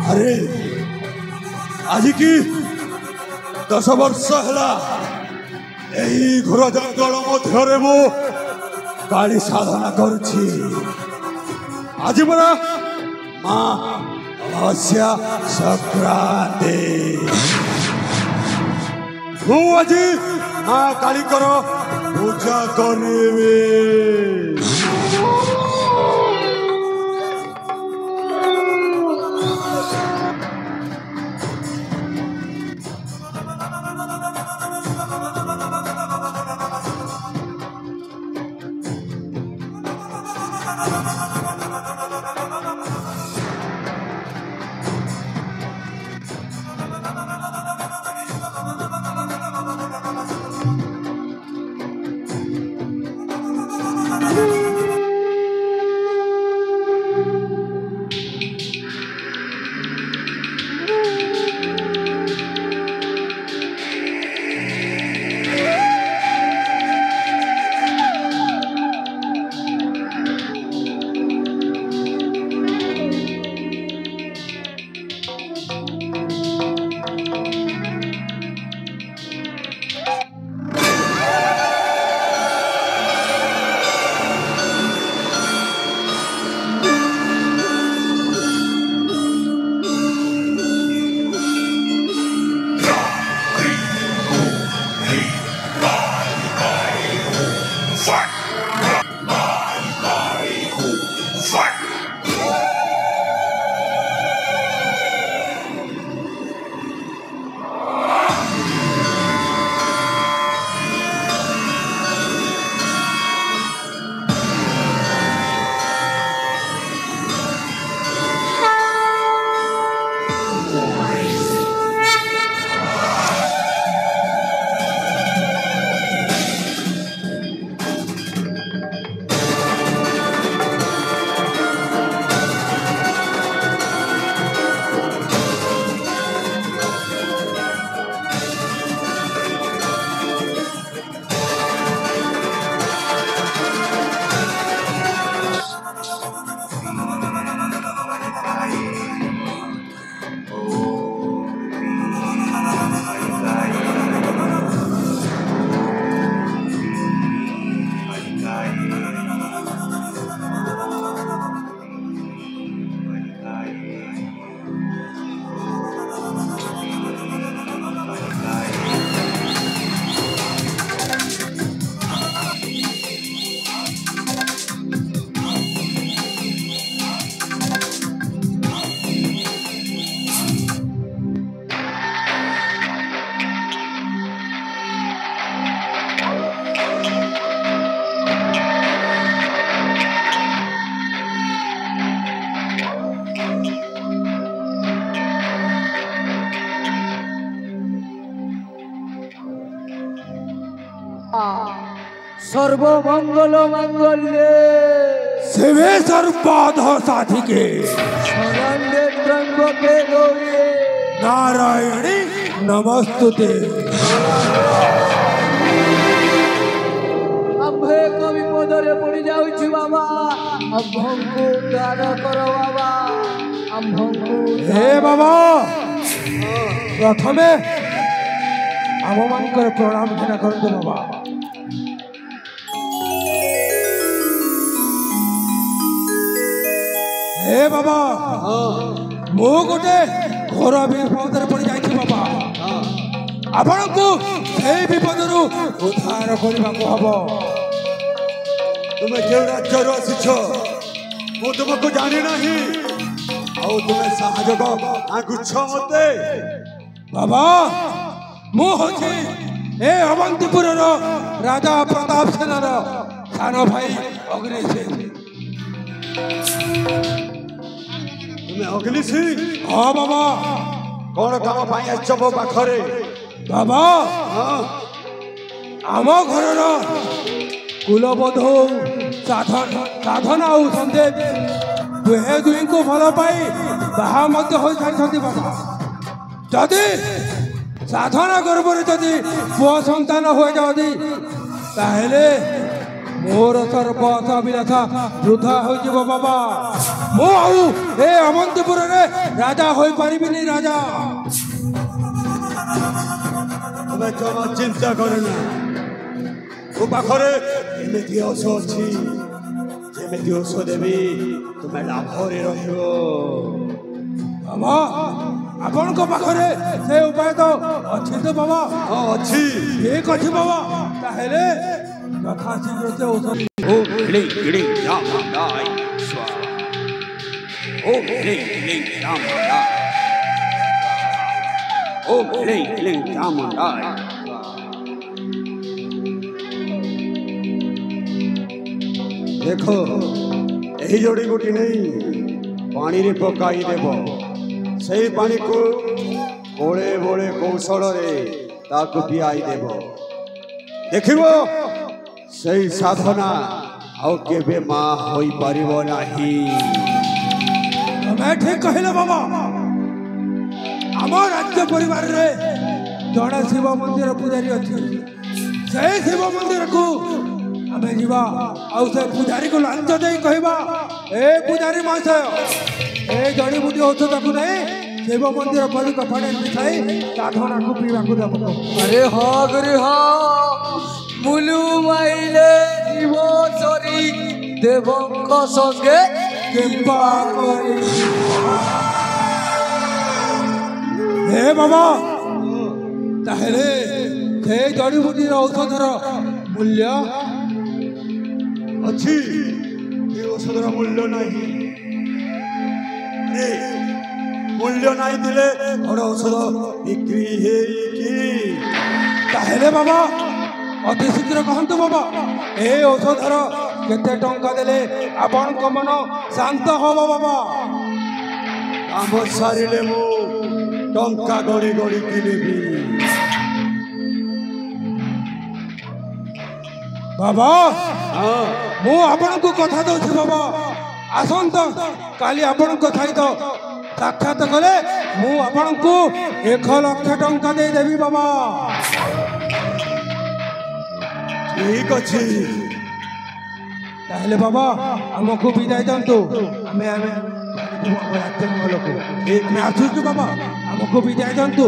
अरे आज की 10 वर्ष है यही घोर जंगल मध्य मु काली साधना करुछि। आज बड़ा माँ अमावस्या संक्रांति मु आज माँ काली पूजा करी। सर्वमंगल मंगल्ये शिवे सर्वपाद साधिके शरण्ये त्र्यंबके गौरी नारायणी नमस्तुते। आम्भे को विपदरे पड़ी जाउछि बाबा, आम्भंकु उद्धार करो बाबा, आम्भंकु। हे बाबा प्रथमे आम मानकर प्रणाम घना करतु बाबा। हे बाबा मो गोटे घोर विपद पड़ जाइछि बाबा, आपण को सेई विपदरु उद्धार करबा को हबो। तुमे केउ राज्य आसिछ मो तुमको जानि नाही, आउ तुमे साहाय्य आगुछ मते। बाबा मु होछि ए अवंतीपुर राजा प्रताप सेनार सानो भाई अग्निसिंह। तुम्हें अग्निसिंह? हाँ बाबा। कौन काम पाई आछो मो पाखरे? बाबा आम घर कुलबधू साधना और संदेश दुहे दुई को भल पाई बाहा मध्य हो सारी बाबा। जदि साधना गर्भ जदि पुआ संतान हो जाती ताहले मोर सर्वस्व अभिलाषा वृथा हो बाबा। ମୁଁ ଆଉ ଏ ଅମନ୍ତପୁରରେ ରାଜା ହୋଇପାରିବିନି ରାଜା। ତମେ ଜମା ଚିନ୍ତା କରନା, ମୋ ପାଖରେ ଏମିତି ଔଷଧ ଅଛି, ଯେମିତି ଔଷଧ ଦେବି ତୁମେ ଲାଭରେ ରହିବ। ବାବା ଆପଣଙ୍କ ପାଖରେ ସେ ଉପାୟ ତ ଅଛି ତ ବାବା? ହଁ ଅଛି। ଠିକ ଅଛି ବାବା, ତାହେଲେ ଯଥାଶୀଘ୍ର ସେ ଔଷଧ। ଓମ୍ ହ୍ରୀଂ ହ୍ରୀଂ ଚାମୁଣ୍ଡାୟ ସ୍ୱାହା। ଓମ୍ ହ୍ରୀଂ ହ୍ରୀଂ ଚାମୁଣ୍ଡାୟ। ଓମ୍ ହ୍ରୀଂ ହ୍ରୀଂ ଚାମୁଣ୍ଡାୟ। ଦେଖ ଏହି ଜଡ଼ିବୁଟି ନେଇ ପାଣିରେ ପକାଇ ଦେବ। ସେହି ପାଣିକୁ ବୋଳେ ବୋଳେ କୌଶଳରେ ତାକୁ ପିଆଇ ଦେବ। ଦେଖିବ ସେହି ସାଧନା ଆଉ କେବେ ମା ହୋଇପାରିବ ନାହିଁ। ତମେ ଠିକ କହିଲ ବାବା। ଆମ ରାଜ୍ୟ ପରିବାରରେ ଜଣେ ଶିବ ମନ୍ଦିର ପୂଜାରୀ ଅଛି। ସେଇ ଶିବ ମନ୍ଦିରକୁ ଆମେ ଯିବା ଆଉ ସେ ପୂଜାରୀକୁ ଲାଞ୍ଚ ଦେଇ କହିବା, ଏ ପୂଜାରୀ ମହାଶୟ, ଏ ଜଡ଼ିବୁଟି ଔଷଧକୁ ନେଇ ଶିବ ମନ୍ଦିର ପରିକ ପାଣିରେ ମିଶାଇ ସାଧନାକୁ ପିଇବାକୁ ଦେବ। अरे हाँ गुरु हाँ, मुलु माइले जीव चरी देवଙ୍କ संगे कृपा करी। हे बाबा, ତାହେଲେ ସେ ଜଡ଼ିବୁଟିର ଔଷଧର ମୂଲ୍ୟ ଅଛି। ଏ ଔଷଧର ମୂଲ୍ୟ ନାହିଁ। ମୂଲ୍ୟ ନାହିଁ ଥିଲେ ବଡ଼ ଔଷଧ ବିକ୍ରି ହେଇକି। ତାହେଲେ ବାବା ଅତି ଶୀଘ୍ର କହନ୍ତୁ ବାବା, ଏ ଔଷଧର କେତେ ଟଙ୍କା ଦେଲେ ଆପଣଙ୍କ ମନ ଶାନ୍ତ ହବ ବାବା? କାମ ସାରିଲେ ମୁଁ ଟଙ୍କା ଗଡ଼ି ଗଡ଼ି କିଣିବି। ବାବା ହଁ ମୁଁ ଆପଣଙ୍କୁ କଥା ଦଉଛି ବାବା, ଆସନ୍ତା କାଲି ଆପଣଙ୍କ ସହିତ ସାକ୍ଷାତ କଲେ ମୁଁ ଆପଣଙ୍କୁ 1,00,000 ଟଙ୍କା ଦେଇଦେବି ବାବା। ଠିକ ଅଛି। ତାହେଲେ ବାବା ଆମକୁ ବିଦାୟ ଦିଅନ୍ତୁ। ଆମେ ଆମେ ଆସୁଛୁ ବାବା, ଆମକୁ ବିଦାୟ ଦିଅନ୍ତୁ।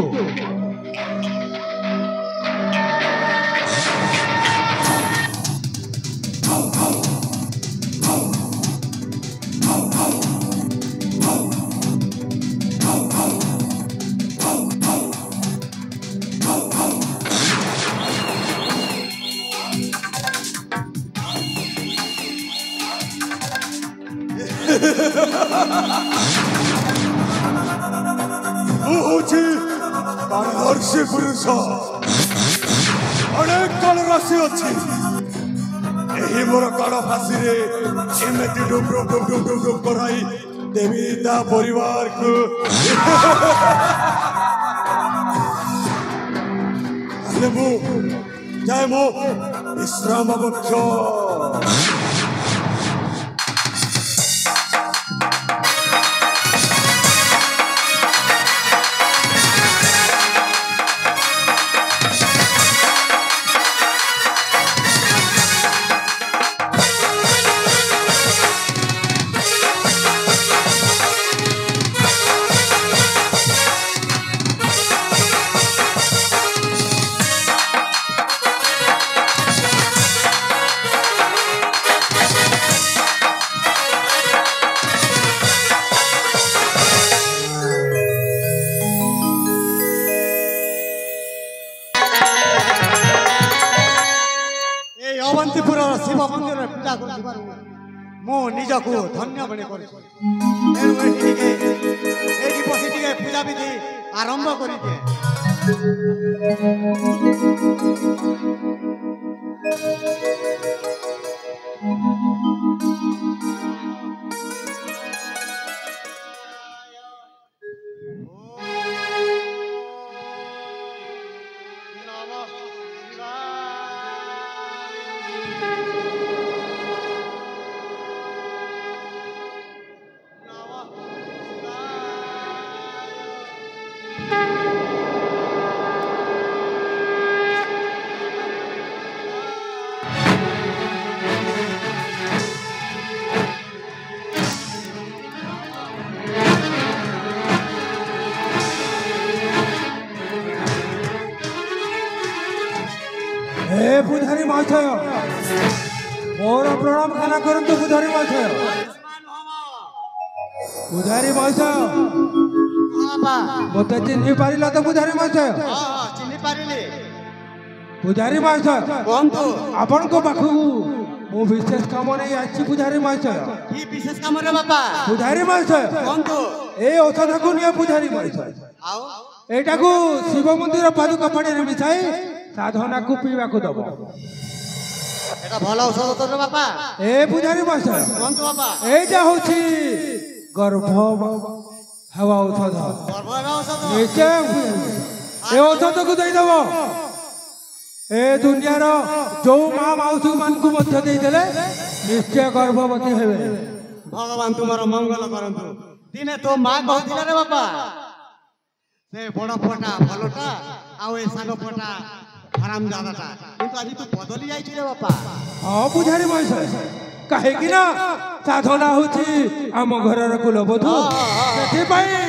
ମୁଁ ହେଉଛି କାଳରାଶି ପୁରୁଷ। ଅନେକ କାଳରାଶି ଅଛି। ଏହି ମୋର କାଳ ଫାଶୀରେ ଏମିତି ଡୁବ ଡୁବ ଡୁବ ଡୁବ ଡୁବ ଡୁବ କରାଇ ଦେବି ତା ପରିବାରକୁ। ତାହେଲେ ମୁଁ ଯାଏ ମୋ ବିଶ୍ରାମ ବକ୍ଷ। ଅବନ୍ତିପୁରର ଶିବ ମନ୍ଦିରରେ ପୂଜା କରୁଥିବାରୁ ମୁଁ ନିଜକୁ ଧନ୍ୟ ମନେ କରୁଛି। ତେଣୁ ଏଠି ବସି ଟିକେ ପୂଜାବିଧି ଆରମ୍ଭ କରିଦିଏ। ମହାଶୟ ମୋର ପ୍ରଣାମ ଖାନା କରନ୍ତୁ ପୂଜାରୀ ମହାଶୟ ପୂଜାରୀ ମହାଶୟ ମୋତେ ଚିହ୍ନି ପାରିଲ ତ ପୂଜାରୀ ମହାଶୟ ଚିହ୍ନି ପାରିଲି ପୂଜାରୀ ମହାଶୟ କୁହନ୍ତୁ ଆପଣଙ୍କ ପାଖକୁ ମୁଁ ବିଶେଷ କାମ ନେଇ ଆସିଛି ପୂଜାରୀ ମହାଶୟ କି ବିଶେଷ କାମରେ ବାପା ପୂଜାରୀ ମହାଶୟ କୁହନ୍ତୁ এই ଔଷଧକୁ ନିଅ ପୂଜାରୀ ମହାଶୟ ଆଉ ଏଇଟାକୁ ଶିବ ମନ୍ଦିର ପାଦୁକା ପାଣିରେ ମିଶାଇ ସାଧନାକୁ ପିଇବାକୁ ଦବ এটা ଭଲ ଔଷଧ ତ ବାପା ଏ ପୂଜାରୀ ମହାଶୟ କୁହନ୍ତୁ ବାପା এইটা হচ্ছে গর্ভ হাওয়া ঔষধ ଗର୍ଭର ଔଷଧ নিশ্চয় এই ঔষধକୁ ଦେଇଦେବ ଏ ଦୁନିଆର ଯୋଉ ମା ମାଉସୀ ମାନଙ୍କୁ ମଧ୍ୟ ଦେଇଦେଲେ ନିଶ୍ଚୟ ଗର୍ଭବତୀ ହେବେ ଭଗବାନ ତୁମର ମଙ୍ଗଳ କରନ୍ତୁ ଦିନେ ତୋ ମା କହୁଥିଲା ରେ ବାପା ସେ ବଡ଼ ଫଟା ଭଲଟା ଆଉ ଏ ସାନ ଫଟା ହାରାମଜାଦାଟା କିନ୍ତୁ ଆଜି ତୁ ବଦଳି ଯାଇଛୁ ରେ ବାପା ହଁ ପୂଜାରୀ ମହାଶୟ କାହିଁକି ନା ସାଧନା ହଉଛି ଆମ ଘରର କୁଲବଧୂ ସେଥିପାଇଁ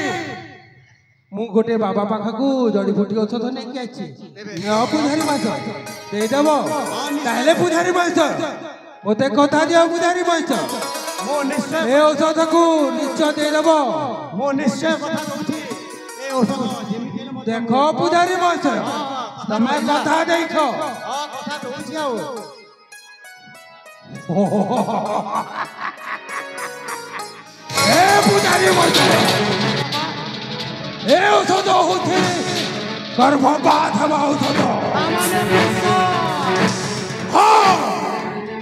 ମୁଁ ଗୋଟେ ବାବା ପାଖକୁ ଜଡ଼ିବୁଟି ଔଷଧ ନେଇକି ଆସିଛି ପୂଜାରୀ ମହାଶୟ ଦେଇଦେବ ତାହେଲେ ପୂଜାରୀ ମହାଶୟ ମୋତେ କଥା ଦିଅ ପୂଜାରୀ ମହାଶୟ ମୁଁ ନିଶ୍ଚୟ ଏ ଔଷଧକୁ ନିଶ୍ଚୟ ଦେଇଦେବ ମୁଁ ନିଶ୍ଚୟ କଥା କହୁଛି ଏ ଔଷଧ ଯେମିତି ହେଲେ ମୋତେ ଦେଖ ପୂଜାରୀ ମହାଶୟ ତମେ କଥା ଦେଇଛ କଥା କହୁଛି ଆଉ ଏ ପୂଜାରୀ ମହାଶୟ ଏ ଔଷଧ ହଉଛି ଗର୍ଭପାତ ହେବା ଔଷଧ ହଁ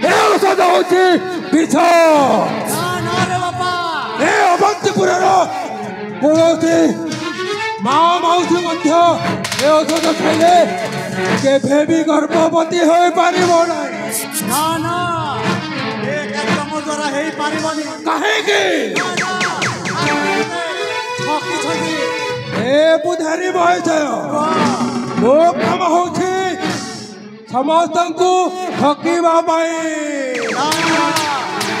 ଏ ଔଷଧ ହଉଛି ବିଷ ଏ ଅବନ୍ତିପୁରର କୌଣସି ମା ମାଉସୀ ମଧ୍ୟ ଏ ଔଷଧ ଖାଇଲେ କେବେ ବି ଗର୍ଭବତୀ ହୋଇପାରିବ ନାହିଁ ନା ନା ଏ କାର୍ଯ୍ୟ ମୋ ଦ୍ୱାରା ହେଇପାରିବନି କାହିଁକି ଠକିଛନ୍ତି ଏ ପୂଜାରୀ ମହାଶୟ ମୋ କାମ ହଉଛି ସମସ୍ତଙ୍କୁ ଠକିବା ପାଇଁ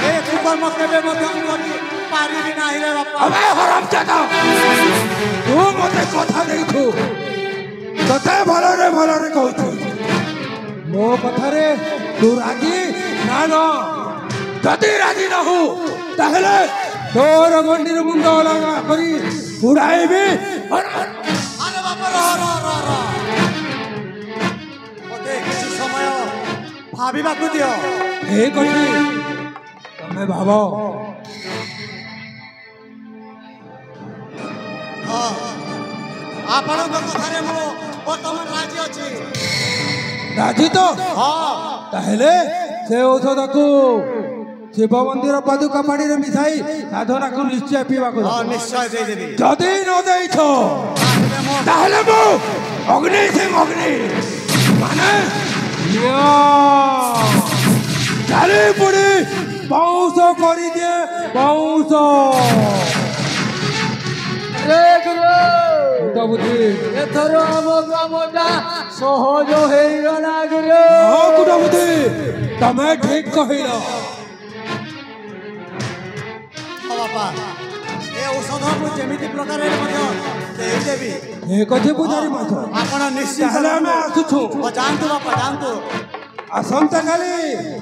ଏ କୁକର୍ମ କେବେ ମଧ୍ୟ ପାରିବି ନାହିଁ ରେ ବାପା अबे हरामजादा तू मते कथा देइथु तते भलरे कहथु मो कथारे तू राजी ना ना जदि राजी न हो ताहले तोर गंडीर मुंड लगा करी उड़ाइबी अरे बापा रा मते किसी समय भाबिबाकु दियो हे कथि तमे भाबो ଆପଣଙ୍କ କଥାରେ ମୁଁ ବର୍ତ୍ତମାନ ରାଜି ଅଛି राजी तो ହଁ ताहले से औषधକୁ शिव मंदिर पादुका पानी रे मिसाई साधना को निश्चय पीवा को ହଁ ନିଶ୍ଚୟ ଦେଇଦେବି जदि न देइछ ताहले मु अग्नि सिंह अग्नि माने चाली पुड़ी बाउंस करी दे बाउंस बुद्धि एथर आम कामटा सहज ହେଇଗଲା ଗୁରୁ हाँ कुटा बुद्धि तमे ठीक कहिल ହଁ ବାପା ଏ ଔଷଧ ମୁଁ ଯେମିତି ପ୍ରକାରରେ ମଧ୍ୟ ଦେଇଦେବି ठीक अच्छे पूजारी माथ ଆପଣ ନିଶ୍ଚିତ ତାହେଲେ ଆମେ ଆସୁଛୁ ଯାଆନ୍ତୁ ବାପା ଯାଆନ୍ତୁ आसंता काली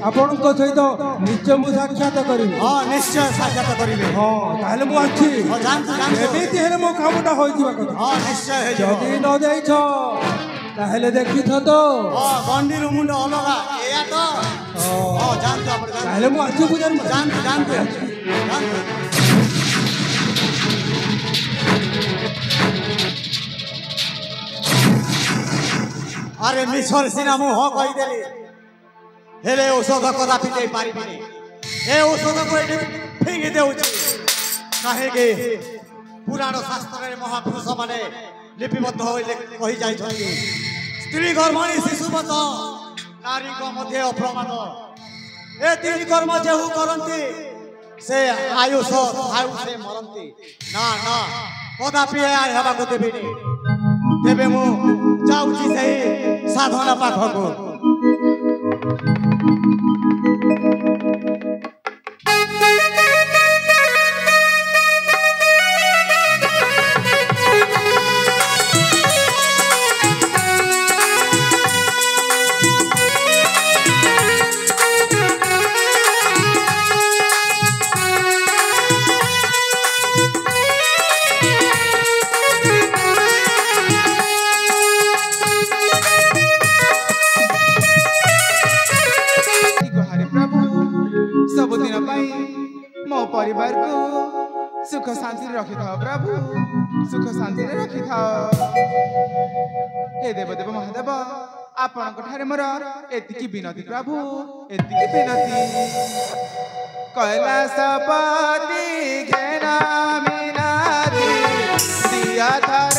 आपणଙ୍କ ସହିତ ନିଶ୍ଚୟ ମୁଁ ସାକ୍ଷାତ କରିବି ହଁ ନିଶ୍ଚୟ ସାକ୍ଷାତ କରିବେ ହଁ ତାହେଲେ ମୁଁ ଅଛି ହଁ ଯାଆନ୍ତୁ ଯାଆନ୍ତୁ ଏମିତି ହେଲେ ମୋ କାମଟା ହୋଇଯିବା କଥା ହଁ ନିଶ୍ଚୟ ହେଇଯିବ ଯଦି ନ ଦେଇଛ ତାହେଲେ ଦେଖିଥ ତ ହଁ ଗଣ୍ଡିରୁ ମୁଣ୍ଡ ଅଲଗା ଏଇଆ ତ ହଁ ଯାଆନ୍ତୁ ଆପଣ ଯାଆନ୍ତୁ ତାହେଲେ ମୁଁ ଆସି ପୂଜାରୀ ମାଥ ଯାଆନ୍ତୁ ଯାଆନ୍ତୁ ଯାଆନ୍ତୁ ଆରେ ମିଛରେ ସିନା ମୁଁ ହଁ କହିଦେଲି ହେଲେ ଔଷଧ କଦାପି ଦେଇପାରିବିନି ଏ ଔଷଧକୁ ଏଠି ଫିଙ୍ଗି ଦେଉଛି କାହିଁକି ପୁରାଣ ଶାସ୍ତ୍ରରେ ମହାପୁରୁଷମାନେ ଲିପିବଦ୍ଧ ହୋଇ କହିଯାଇଛନ୍ତି ସ୍ତ୍ରୀ ଗର୍ଭଣୀ ଶିଶୁବତ ନାରୀଙ୍କ ମଧ୍ୟ ଅପ୍ରମାଦ ଏ ତିନି କର୍ମ ଯେହୁ କରନ୍ତି ସେ ଆୟୁଷ ଥାଉ ସେ ମରନ୍ତି ନା ନା କଦାପି ଏହା ହେବାକୁ ଦେବିନି ତେବେ ମୁଁ ଯାଉଛି ସେହି ସାଧନା ପାଖକୁ शांति रखि थाओ हे देवदेव महादेव आपणक ठारे मोर एतिकी विनती प्रभु एतिकी विनती कैलासपति घेना मिनादी दिया था